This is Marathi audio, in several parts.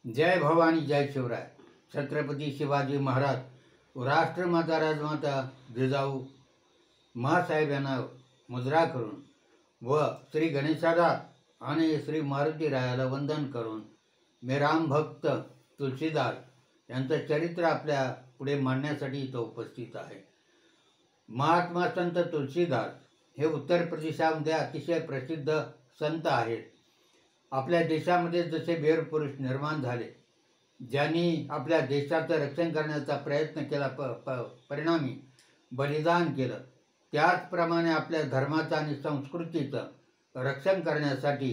जय भवानी जय शिवराय. छत्रपती शिवाजी महाराज व राष्ट्रमाता राजमाता जिजाऊ महासाहेब यांना मुजरा करून व श्री गणेशाला आणि श्री मारुती रायाला वंदन करून मी रामभक्त तुलसीदास यांचं चरित्र आपल्या पुढे मांडण्यासाठी इथं उपस्थित आहे. महात्मा संत तुलसीदास हे उत्तर प्रदेशामध्ये अतिशय प्रसिद्ध संत आहेत. आपल्या देशामध्ये जसे वीर पुरुष निर्माण झाले, ज्यांनी आपल्या देशाचं रक्षण करण्याचा प्रयत्न केला, परिणामी बलिदान केलं, त्याचप्रमाणे आपल्या धर्माचं आणि संस्कृतीचं रक्षण करण्यासाठी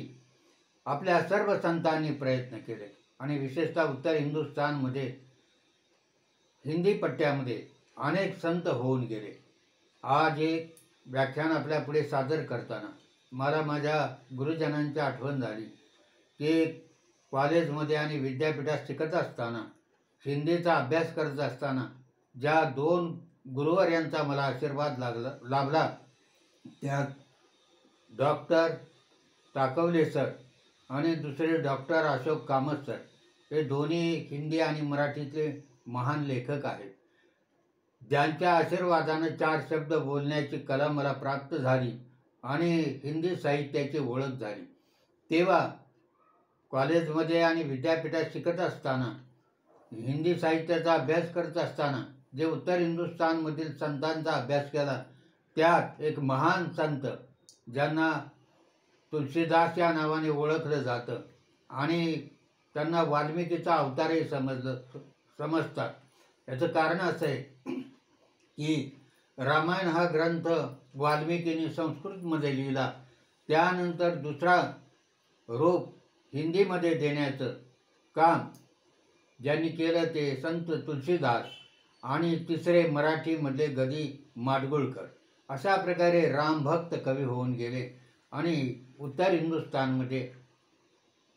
आपल्या सर्व संतांनी प्रयत्न केले आणि विशेषतः उत्तर हिंदुस्थानमध्ये हिंदी पट्ट्यामध्ये अनेक संत होऊन गेले. आज एक व्याख्यान आपल्या पुढे सादर करताना मला माझ्या गुरुजनांची आठवण झाली की कॉलेजमध्ये आणि विद्यापीठात शिकत असताना, हिंदीचा अभ्यास करत असताना ज्या दोन गुरुवर्यांचा मला आशीर्वाद लाभला त्यात डॉक्टर ताकवले सर आणि दुसरे डॉक्टर अशोक कामत सर हे दोन्ही हिंदी आणि मराठीतले महान लेखक आहेत. ज्यांच्या आशीर्वादानं 4 शब्द बोलण्याची कला मला प्राप्त झाली आणि हिंदी साहित्याची ओळख झाली. तेव्हा कॉलेजमध्ये आणि विद्यापीठात शिकत असताना, हिंदी साहित्याचा अभ्यास करत असताना जे उत्तर हिंदुस्थानमधील संतांचा अभ्यास केला, त्यात एक महान संत ज्यांना तुलसीदास या नावाने ओळखलं जातं आणि त्यांना वाल्मिकीचा अवतारही समजतात. याचं कारण असं आहे की रामायण हा ग्रंथ वाल्मिकीने संस्कृतमध्ये लिहिला, त्यानंतर दुसरा रूप हिंदीमध्ये देण्याचं काम ज्यांनी केलं ते संत तुलसीदास आणि तिसरे मराठीमधले गदी माडगुळकर. अशा प्रकारे रामभक्त कवी होऊन गेले आणि उत्तर हिंदुस्थानमध्ये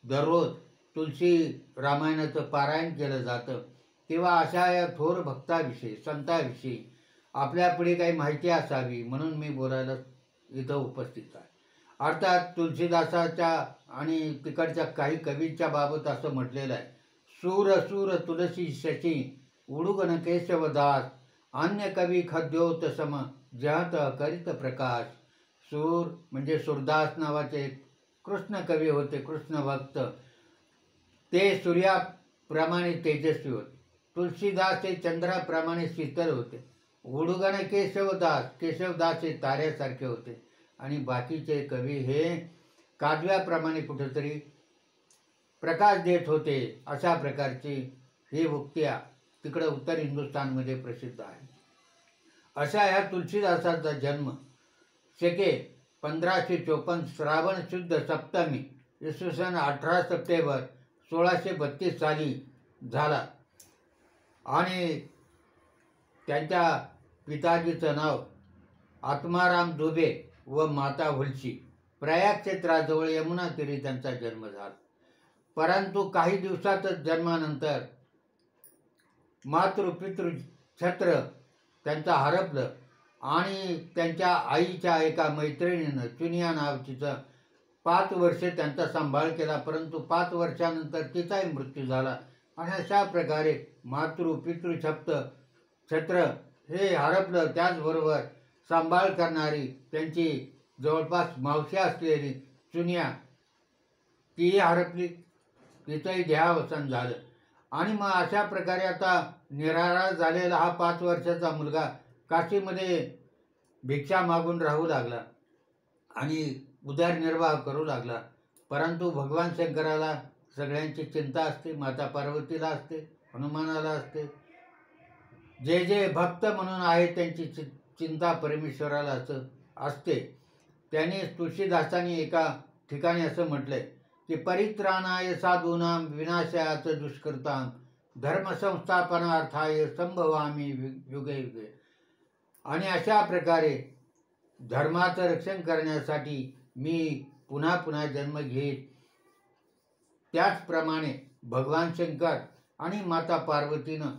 दररोज तुलसी रामायणाचं पारायण केलं जातं. तेव्हा अशा या थोर भक्ताविषयी, संताविषयी आपल्यापुढे काही माहिती असावी म्हणून मी बोलायला इथं उपस्थित आहे. अर्थात तुलसीदासाच्या आणि तिकडच्या काही कवींच्या बाबत असं म्हटलेलं आहे, सूर सूर तुलसी शशी उडुगन केशवदास अन्य कवी खद्योत सम जहत करित प्रकाश. सूर म्हणजे सूरदास नावाचे कृष्ण कवी होते, कृष्ण भक्त. ते सूर्याप्रमाणे तेजस्वी होते. तुलसीदास हे चंद्राप्रमाणे शीतल होते. उडुगन केशवदास हे ताऱ्यासारखे होते आणि बाकीचे कवी हे काजव्याप्रमाणे कुठेतरी प्रकाश देत होते. अशा प्रकारची ही उक्त्या तिकडं उत्तर हिंदुस्थानमध्ये प्रसिद्ध आहे. अशा ह्या तुलसीदासाचा जन्म शके 1554 श्रावण शुद्ध सप्तमी इसवी सन 18 सप्टेंबर 1632 साली झाला आणि त्यांच्या पिताजीचं नाव आत्माराम दुबे व माता हुलशी. प्रयाग क्षेत्राजवळ यमुना तीरी त्यांचा जन्म झाला. परंतु काही दिवसातच जन्मानंतर मातृपितृ छत्र त्यांचं हरपलं आणि त्यांच्या आईच्या एका मैत्रिणीनं चुनिया नावाचीचं 5 वर्षे त्यांचा सांभाळ केला, परंतु 5 वर्षानंतर तिचाही मृत्यू झाला. आणि अशा प्रकारे मातृपितृ छत्र हे हरपलं. त्याचबरोबर सांभाळ करणारी त्यांची जवळपास मावशी असलेली चुनिया तीही हरपली, तिचंही देहावसान झालं. आणि मग अशा प्रकारे आता निराळा झालेला हा 5 वर्षाचा मुलगा काशीमध्ये भिक्षा मागून राहू लागला आणि उदरनिर्वाह करू लागला. परंतु भगवान शंकराला सगळ्यांची चिंता असते, माता पार्वतीला असते, हनुमानाला असते. जे जे भक्त म्हणून आहेत त्यांची चिंता परमेश्वराला असते. त्यांनी तुलसीदासांनी एका ठिकाणी असं म्हटलंय की परित्राणाय साधूनां विनाशाच दुष्कृतां धर्मसंस्थापनार्थाय संभवामी युगे युगे. आणि अशा प्रकारे धर्माचं रक्षण करण्यासाठी मी पुन्हा पुन्हा जन्म घेईन. त्याचप्रमाणे भगवान शंकर आणि माता पार्वतीनं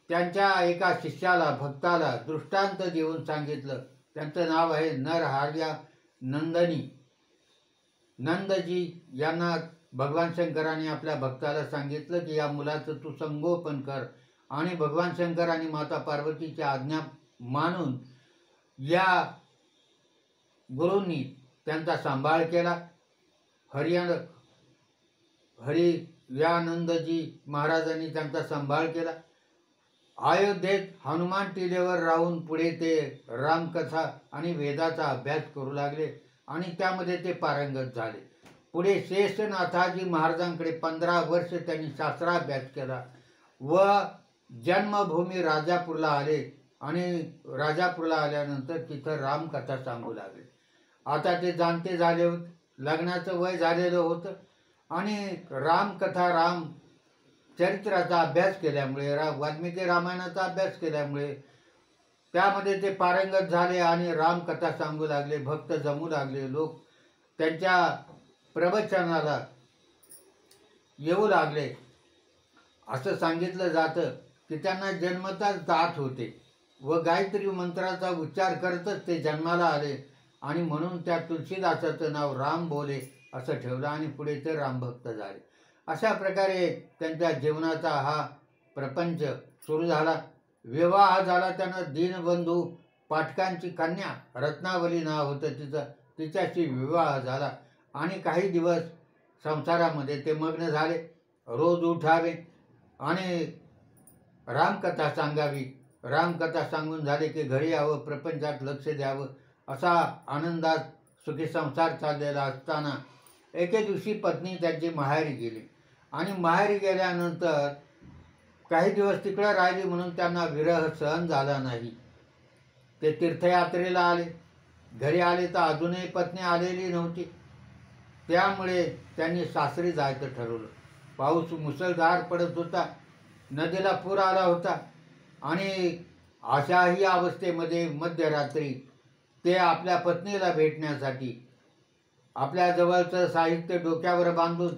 त्यांच्या एका शिष्याला, भक्ताला दृष्टांत देऊन सांगितलं. त्यांचं नाव आहे नरहर्या नंदनी. नंदजी यांना भगवान शंकराने आपल्या भक्ताला सांगितलं की या मुलाचं तू संगोपन कर, आणि भगवान शंकर आणि माता पार्वतीची आज्ञा मानून या गुरूंनी त्यांचा सांभाळ केला. हरियानंदजी महाराजांनी त्यांचा सांभाळ केला. अयोध्येत हनुमान टिलेवर राहून पुढे ते रामकथा आणि वेदाचा अभ्यास करू लागले आणि त्यामध्ये ते पारंगत झाले. पुढे शेषनाथाजी महाराजांकडे 15 वर्ष त्यांनी शास्त्राभ्यास केला व जन्मभूमी राजापूरला आले आणि राजापूरला आल्यानंतर तिथं रामकथा सांगू लागले. आता ते जाणते झाले होते, लग्नाचं वय झालेलं होतं आणि रामकथा चरित्राचा अभ्यास केल्यामुळे, वाल्मिकी रामायणाचा अभ्यास केल्यामुळे त्यामध्ये ते पारंगत झाले आणि रामकथा सांगू लागले. भक्त जमू लागले, लोक त्यांच्या प्रवचनाला येऊ लागले. असं सांगितलं जातं की त्यांना जन्मताच दात होते व गायत्री मंत्राचा उच्चार करतच ते जन्माला आले आणि म्हणून त्या तुलसीदासाचं नाव राम बोले असं ठेवलं आणि पुढे ते रामभक्त झाले. अशा प्रकारे त्यांच्या जीवनाचा हा प्रपंच सुरू झाला. विवाह झाला त्यांना दीनबंधू पाटकांची कन्या रत्नावली नाव होतं तिच्याशी विवाह झाला आणि काही दिवस संसारामध्ये ते मग्न झाले. रोज उठावे आणि रामकथा सांगावी, रामकथा सांगून झाले की घरी यावं, प्रपंचात लक्ष द्यावं, असा आनंदात सुखी संसार चाललेला असताना एके दिवशी पत्नी त्यांची माहेरी गेली आणि माहेरी गेल्यानंतर काही दिवस तिकडं राहिली म्हणून त्यांना विरह सहन झाला नाही. ते तीर्थयात्रेला आले. घरी आले तर अजूनही पत्नी आलेली नव्हती. त्यामुळे त्यांनी सासरी जायचं ठरवलं. पाऊस मुसळधार पडत होता, नदीला पूर आला होता आणि अशाही अवस्थेमध्ये मध्यरात्री ते आपल्या पत्नीला भेटण्यासाठी आपल्या जवळचं साहित्य डोक्यावर बांधून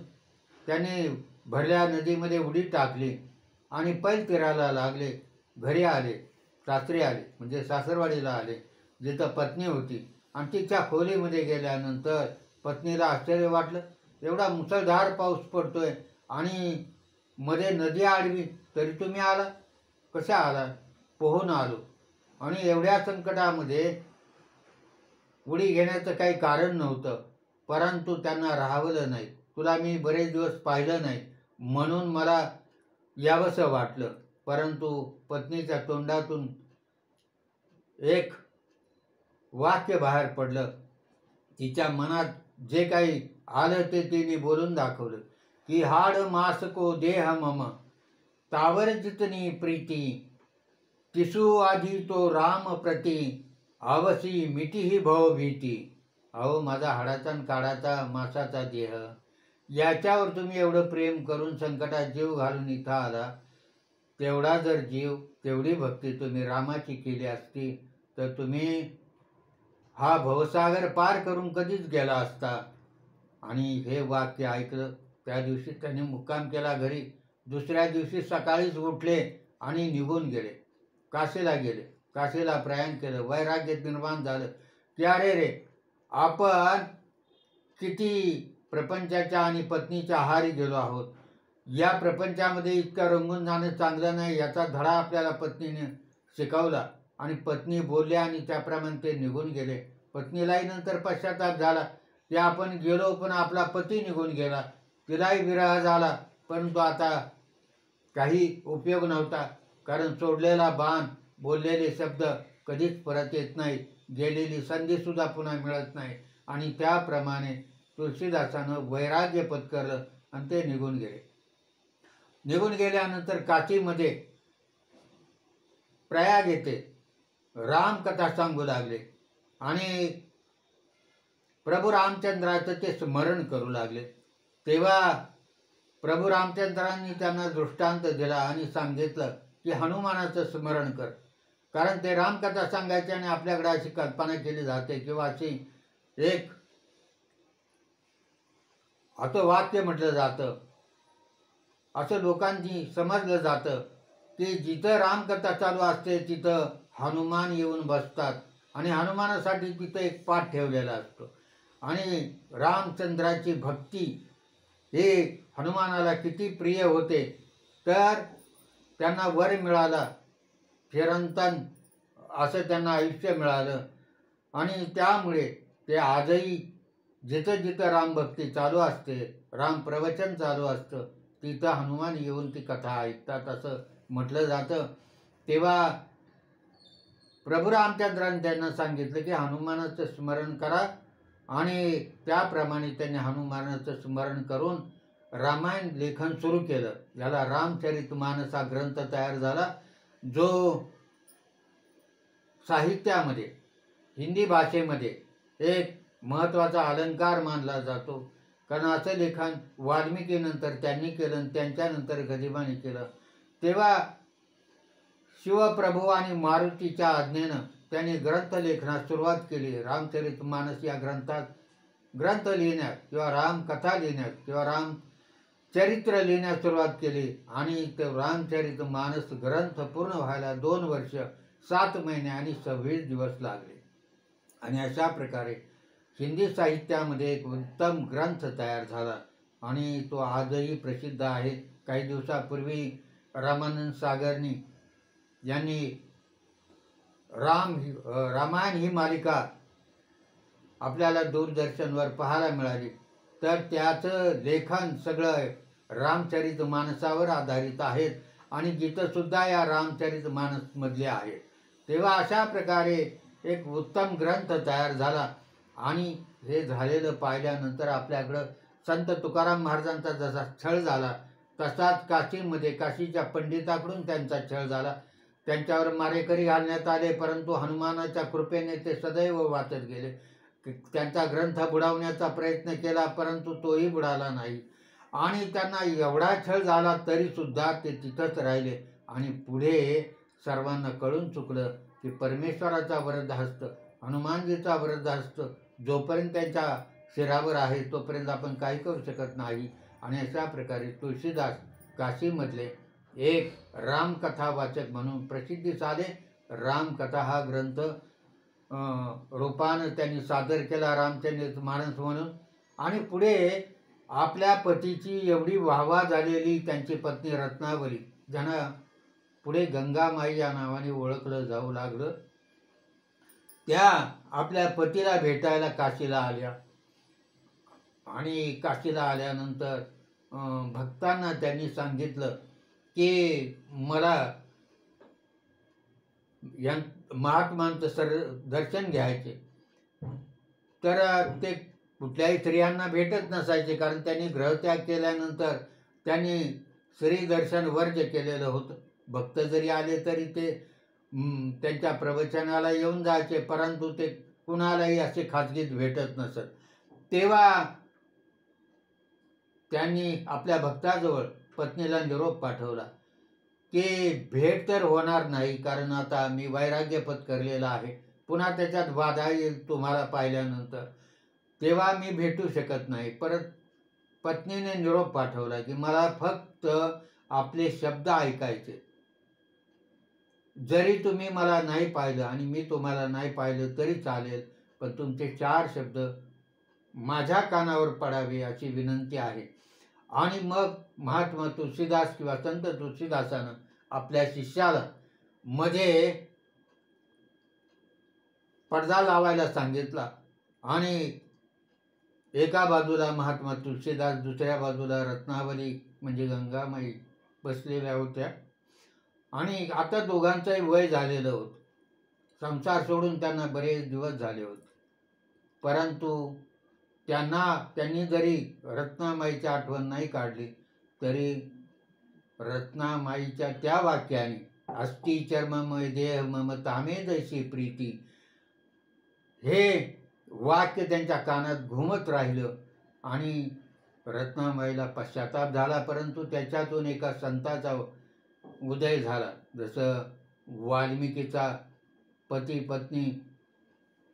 त्यांनी भरल्या नदीमध्ये उडी टाकली आणि पैल तीराला लागले. घरी आले, सासरी आले म्हणजे सासरवाडीला आले जिथं पत्नी होती आणि तिच्या खोलीमध्ये गेल्यानंतर पत्नीला आश्चर्य वाटलं. एवढा मुसळधार पाऊस पडतोय आणि मध्ये नदी आडवी, तरी तुम्ही आला, कशा आला? पोहून आलो. आणि एवढ्या संकटामध्ये उडी घेण्याचं काही कारण नव्हतं, परंतु त्यांना राहावलं नाही. तुला मी बरेच दिवस पाहिलं नाही म्हणून मला यावंसं वाटलं. परंतु पत्नीच्या तोंडातून एक वाक्य बाहेर पडलं. तिच्या मनात जे काही आलं ते तिने बोलून दाखवलं की हाड मास को देह मम तावर जितनी प्रीती तिसू आधी तो राम प्रती आवसी मिठी भव भीती. अहो माझा हाडाचा आणि काढाचा मासाचा देह, याच्यावर तुम्ही एवढं प्रेम करून संकटात जीव घालून इथं आला. तेवढा जर जीव, तेवढी भक्ती तुम्ही रामाची केली असती तर तुम्ही हा भवसागर पार करून कधीच गेला असता. आणि हे वाक्य ऐकलं. त्या दिवशी त्यांनी मुक्काम केला घरी. दुसऱ्या दिवशी सकाळीच उठले आणि निघून गेले. काशीला गेले. काशीला प्रयाण केलं. वैराग्य निर्माण झालं की अरे रे, आपण किती प्रपंचाच्या आणि पत्नीच्या आहारी गेलो आहोत. या प्रपंचामध्ये इतकं रंगून जाणं चांगलं नाही, याचा धडा आपल्याला पत्नीने शिकवला. आणि पत्नी बोलल्या आणि त्याप्रमाणे ते निघून गेले. पत्नीलाही नंतर पश्चाताप झाला की आपण गेलो पण आपला पती निघून गेला. तिलाही विरह झाला, परंतु आता काही उपयोग नव्हता, कारण सोडलेला बाण, बोललेले शब्द कधीच परत येत नाही, गेलेली संधीसुद्धा पुन्हा मिळत नाही. आणि त्याप्रमाणे तुलसीदासानं वैराग्य पत्करलं आणि ते निघून गेले. निघून गेल्यानंतर काशीमध्ये प्रयाग येथे रामकथा सांगू लागले आणि प्रभू रामचंद्राचं ते स्मरण करू लागले. तेव्हा प्रभू रामचंद्रांनी त्यांना दृष्टांत दिला आणि सांगितलं की हनुमानाचं स्मरण कर. कारण ते रामकथा सांगायचे आणि आपल्याकडे अशी कल्पना केली जाते किंवा अशी एक असं वाक्य म्हटलं जातं, असं लोकांनी समजलं जातं की जिथं रामकथा चालू असते तिथं हनुमान येऊन बसतात आणि हनुमानासाठी तिथं एक पाठ ठेवलेला असतो. आणि रामचंद्राची भक्ती हे हनुमानाला किती प्रिय होते, तर त्यांना वर मिळाला, चिरंतन असं त्यांना आयुष्य मिळालं. आणि त्यामुळे ते आजही जिथं जिथं रामभक्ती चालू असते, राम प्रवचन चालू असतं, तिथं हनुमान येऊन ती कथा ऐकतात असं म्हटलं जातं. तेव्हा प्रभू रामचंद्राने त्यांना सांगितलं की हनुमानाचं स्मरण करा, आणि त्याप्रमाणे त्यांनी हनुमानाचं स्मरण करून रामायण लेखन सुरू केलं. याला रामचरितमानस हा ग्रंथ तयार झाला, जो साहित्यामध्ये हिंदी भाषेमध्ये एक महत्त्वाचा अलंकार मानला जातो. कारण असं लेखन वाल्मिकीनंतर त्यांनी केलं आणि त्यांच्यानंतर गदिमाने केलं. तेव्हा शिवप्रभू आणि मारुतीच्या आज्ञेनं त्यांनी ग्रंथलेखनास सुरुवात केली. रामचरितमानस या ग्रंथ लिहिण्यात किंवा रामकथा लिहिण्यात किंवा रामचरित्र लिहिण्यास सुरुवात केली. आणि ते रामचरितमानस ग्रंथ पूर्ण व्हायला 2 वर्ष 7 महिने आणि 26 दिवस लागले. आणि अशा प्रकारे हिंदी साहित्यामध्ये एक उत्तम ग्रंथ तयार झाला आणि तो आजही प्रसिद्ध आहे. काही दिवसापूर्वी रामानंद सागरनी यांनी रामायण ही मालिका आपल्याला दूरदर्शनवर पाहायला मिळाली. तर त्याचं लेखन सगळं रामचरितमानसावर आधारित आहेत आणि गीतंसुद्धा या रामचरितमानसमधले आहेत. तेव्हा अशा प्रकारे एक उत्तम ग्रंथ तयार झाला. आणि हे झालेलं पाहिल्यानंतर आपल्याकडं संत तुकाराम महाराजांचा जसा छळ झाला, तसाच काशीमध्ये काशीच्या पंडिताकडून त्यांचा छळ झाला. त्यांच्यावर मारेकरी घालण्यात आले, परंतु हनुमानाच्या कृपेने ते सदैव वाचत गेले. त्यांचा ग्रंथ बुडवण्याचा प्रयत्न केला, परंतु तोही बुडाला नाही. आणि त्यांना एवढा छळ झाला तरीसुद्धा ते तिथंच राहिले. आणि पुढे सर्वांना कळून चुकलं की परमेश्वराचा वरद हस्त, हनुमानजीचा वरद हस्त जोपर्यंत त्यांच्या शिरावर आहे तोपर्यंत आपण काही करू शकत नाही. आणि अशा प्रकारे तुळशीदास काशीमधले एक रामकथा वाचक म्हणून प्रसिद्धीस आले. रामकथा हा ग्रंथ रूपानं त्यांनी सादर केला रामचरितमानस म्हणून. आणि पुढे आपल्या पतीची एवढी वाहवा झालेली त्यांची पत्नी रत्नावली, ज्यांना पुढे गंगामाई या नावाने ओळखलं जाऊ लागलं, त्या आपल्या पतीला भेटायला काशीला आल्या. आणि काशीला आल्यानंतर भक्तांना त्यांनी सांगितलं की मला या महात्मांचं दर्शन घ्यायचे. तर ते कुठल्याही स्त्रियांना भेटत नसायचे, कारण त्यांनी ग्रहत्याग केल्यानंतर त्यांनी स्त्री दर्शन वर्ज केलेलं होतं. भक्त जरी आले तरी ते त्यांच्या प्रवचनाला येऊन जायचे, परंतु ते कुणालाही असे खाजगीत भेटत नसत. तेव्हा त्यांनी आपल्या भक्ताजवळ पत्नीला निरोप पाठवला की भेट तर होणार नाही, कारण आता मी वैराग्य पत्करलेला आहे, पुन्हा त्याच्यात बाधा येईल तुम्हाला पाहिल्यानंतर, तेव्हा मी भेटू शकत नाही. परत पत्नीने निरोप पाठवला की मला फक्त आपले शब्द ऐकायचे, जरी तुम्ही मला नाही पाहिलं आणि मी तुम्हाला नाही पाहिलं तरी चालेल, पण तुमचे 4 शब्द माझ्या कानावर पडावे अशी विनंती आहे. आणि मग महात्मा तुळशीदास किंवा संत तुळशीदासानं आपल्या शिष्याला मध्ये पडदा लावायला सांगितला. आणि एका बाजूला महात्मा तुळशीदास, दुसऱ्या बाजूला रत्नावली म्हणजे गंगामाई बसलेल्या होत्या. आणि आता दोघांचंही वय झालेलं होतं, संसार सोडून त्यांना बरेच दिवस झाले होते. परंतु त्यांनी जरी रत्नामाईची आठवण नाही काढली तरी रत्नामाईच्या त्या वाक्याने अस्ति चर्ममय देह मम तामे जैसी प्रीती, हे वाक्य त्यांच्या कानात घुमत राहिलं. आणि रत्नामाईला पश्चाताप झाला, परंतु त्याच्यातून एका संताचा उदय झाला. जसं वाल्मिकीचा पती पत्नी,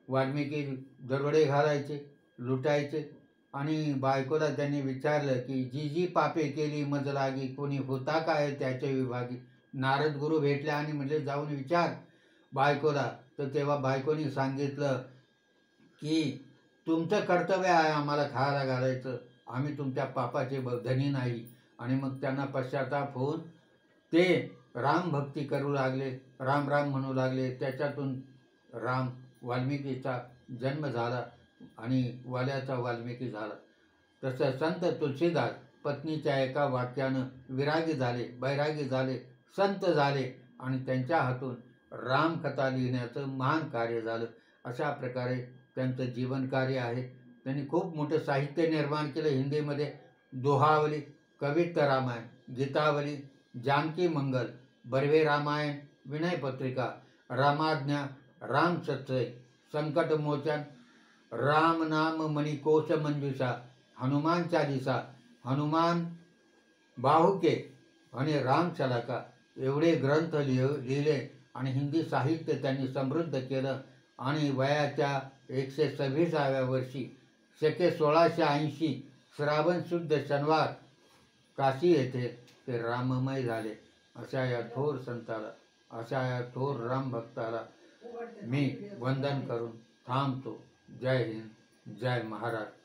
वाल्मिकी दरोडे घालायचे, लुटायचे, आणि बायकोला त्यांनी विचारलं की जी जी पापे केली मज लागी, कोणी होता काय त्याच्या विभागी. नारद गुरु भेटले आणि म्हणले जाऊन विचार बायकोला. तर तेव्हा बायकोनी सांगितलं की तुमचं कर्तव्य आहे आम्हाला खायला घालायचं, आम्ही तुमच्या पापाचे धनी नाही. आणि मग त्यांना पश्चाताप होऊन ते राम भक्ती करू लागले, राम राम म्हणू लागले. त्याच्यातून राम वाल्मिकीचा जन्म झाला आणि वाल्याचा वाल्मिकी झाला. तसं संत तुलसीदास पत्नीच्या एका वाक्यानं विरागी झाले, बैरागी झाले, संत झाले आणि त्यांच्या हातून रामकथा लिहिण्याचं महान कार्य झालं. अशा प्रकारे त्यांचं जीवनकार्य आहे. त्यांनी खूप मोठं साहित्य निर्माण केलं. हिंदीमध्ये दोहावली, कवित्त रामायण, गीतावली, जानकी मंगल, बर्वे रामायण, विनय पत्रिका, रामाज्ञा, राम सत्सय, संकटमोचन, राम नाम मणिकोश मंजुषा, हनुमान चालीसा, हनुमान बाहुके आणि राम शलाका एवढे ग्रंथ लिहिले आणि हिंदी साहित्य त्यांनी समृद्ध केलं. आणि वयाच्या 126व्या वर्षी शके 1680 श्रावण शुद्ध शनिवार काशी येथे ते राममय झाले. अशा या थोर संताला, अशा या थोर राम भक्ताला मी वंदन करून थांबतो. जय हिंद, जय महाराष्ट्र.